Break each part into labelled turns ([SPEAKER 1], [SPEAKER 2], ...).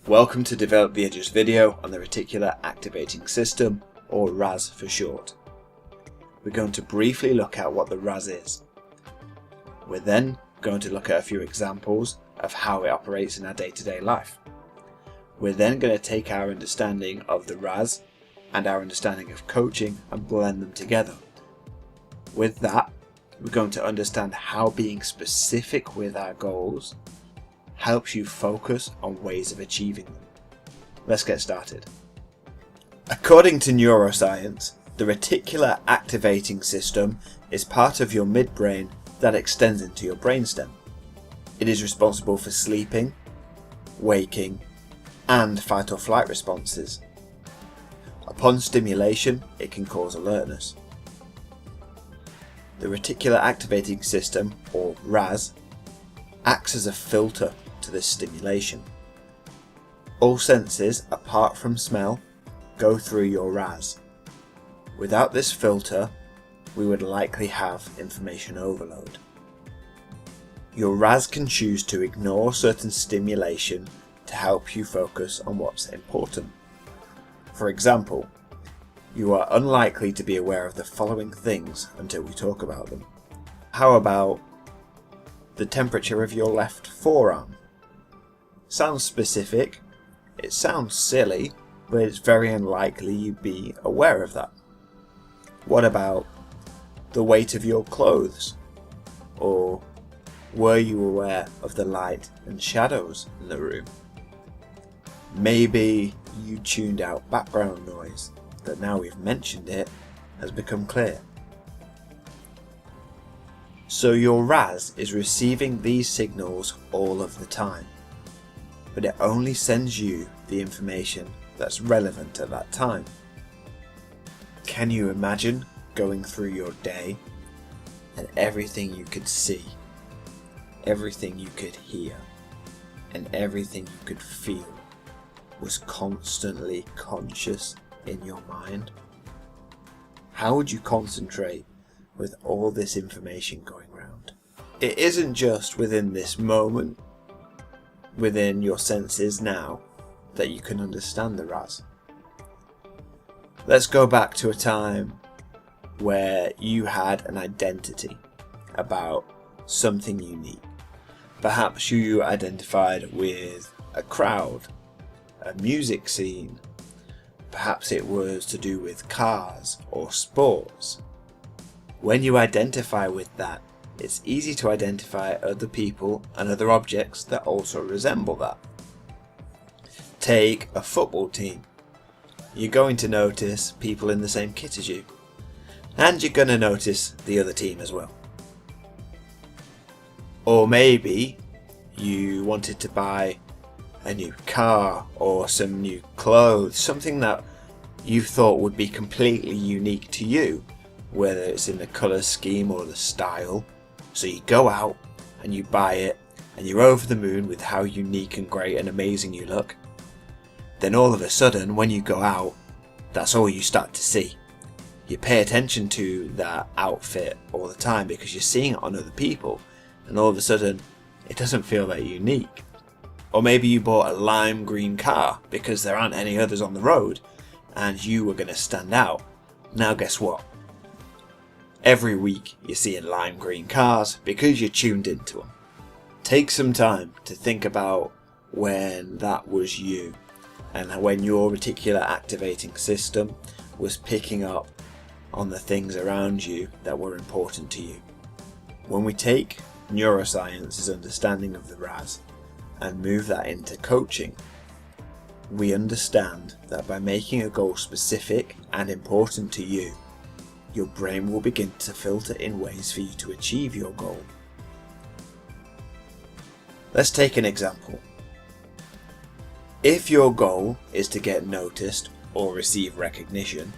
[SPEAKER 1] Welcome to Develop the Edges video on the Reticular Activating System, or RAS for short. We're going to briefly look at what the RAS is. We're then going to look at a few examples of how it operates in our day-to-day life. We're then going to take our understanding of the RAS and our understanding of coaching and blend them together. With that, we're going to understand how being specific with our goals helps you focus on ways of achieving them. Let's get started. According to Neuroscience, the Reticular Activating System is part of your midbrain that extends into your brainstem. It is responsible for sleeping, waking, and fight or flight responses. Upon stimulation, it can cause alertness. The Reticular Activating System, or RAS, acts as a filter to this stimulation. All senses, apart from smell, go through your RAS. Without this filter, we would likely have information overload. Your RAS can choose to ignore certain stimulation to help you focus on what's important. For example, you are unlikely to be aware of the following things until we talk about them. How about the temperature of your left forearm? Sounds specific, it sounds silly, but it's very unlikely you'd be aware of that. What about the weight of your clothes? Or were you aware of the light and shadows in the room? Maybe you tuned out background noise, but now we've mentioned it, has become clear. So your RAS is receiving these signals all of the time, but it only sends you the information that's relevant at that time. Can you imagine going through your day and everything you could see, everything you could hear, and everything you could feel was constantly conscious in your mind? How would you concentrate with all this information going around? It isn't just within this moment, within your senses now, that you can understand the RAS. Let's go back to a time where you had an identity about something unique. Perhaps you identified with a crowd, a music scene. Perhaps it was to do with cars or sports. When you identify with that, it's easy to identify other people and other objects that also resemble that. Take a football team. You're going to notice people in the same kit as you, and you're going to notice the other team as well. Or maybe you wanted to buy a new car or some new clothes, something that you thought would be completely unique to you, whether it's in the colour scheme or the style. So you go out and you buy it, and you're over the moon with how unique and great and amazing you look. Then all of a sudden, when you go out, that's all you start to see. You pay attention to that outfit all the time because you're seeing it on other people, and all of a sudden it doesn't feel that unique. Or maybe you bought a lime green car because there aren't any others on the road and you were going to stand out. Now guess what? Every week you're seeing lime green cars because you're tuned into them. Take some time to think about when that was you and when your reticular activating system was picking up on the things around you that were important to you. When we take Neuroscience's understanding of the RAS and move that into coaching, we understand that by making a goal specific and important to you, your brain will begin to filter in ways for you to achieve your goal. Let's take an example. If your goal is to get noticed or receive recognition,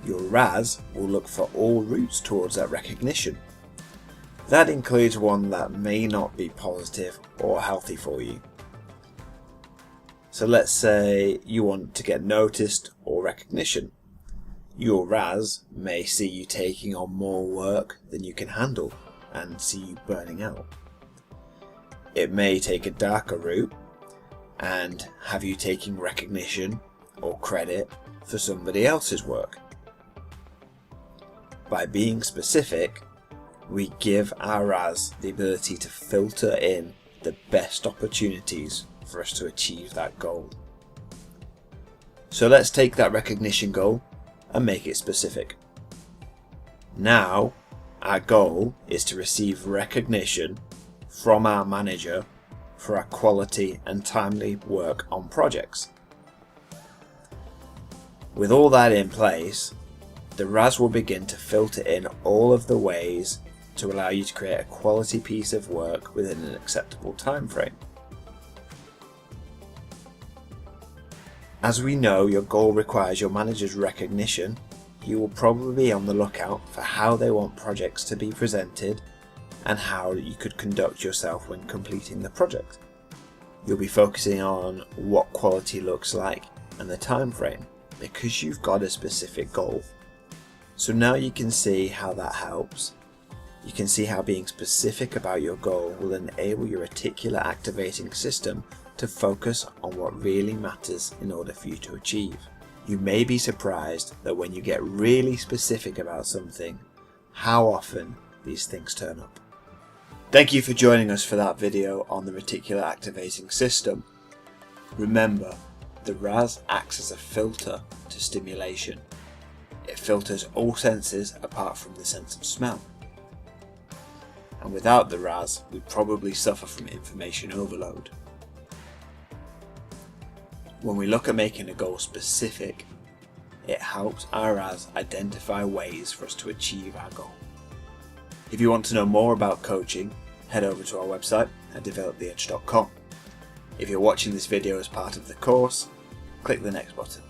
[SPEAKER 1] your RAS will look for all routes towards that recognition. That includes one that may not be positive or healthy for you. So let's say you want to get noticed or recognition. Your RAS may see you taking on more work than you can handle and see you burning out. It may take a darker route and have you taking recognition or credit for somebody else's work. By being specific, we give our RAS the ability to filter in the best opportunities for us to achieve that goal. So let's take that recognition goal and make it specific. Now, our goal is to receive recognition from our manager for our quality and timely work on projects. With all that in place, the RAS will begin to filter in all of the ways to allow you to create a quality piece of work within an acceptable time frame. As we know, your goal requires your manager's recognition. You will probably be on the lookout for how they want projects to be presented and how you could conduct yourself when completing the project. You'll be focusing on what quality looks like and the time frame because you've got a specific goal. So now you can see how that helps. You can see how being specific about your goal will enable your reticular activating system to focus on what really matters in order for you to achieve. You may be surprised that when you get really specific about something, how often these things turn up. Thank you for joining us for that video on the reticular activating system. Remember, the RAS acts as a filter to stimulation. It filters all senses apart from the sense of smell. And without the RAS, we'd probably suffer from information overload. When we look at making a goal specific, it helps our RAS identify ways for us to achieve our goal. If you want to know more about coaching, head over to our website at developtheedge.com. If you're watching this video as part of the course, click the next button.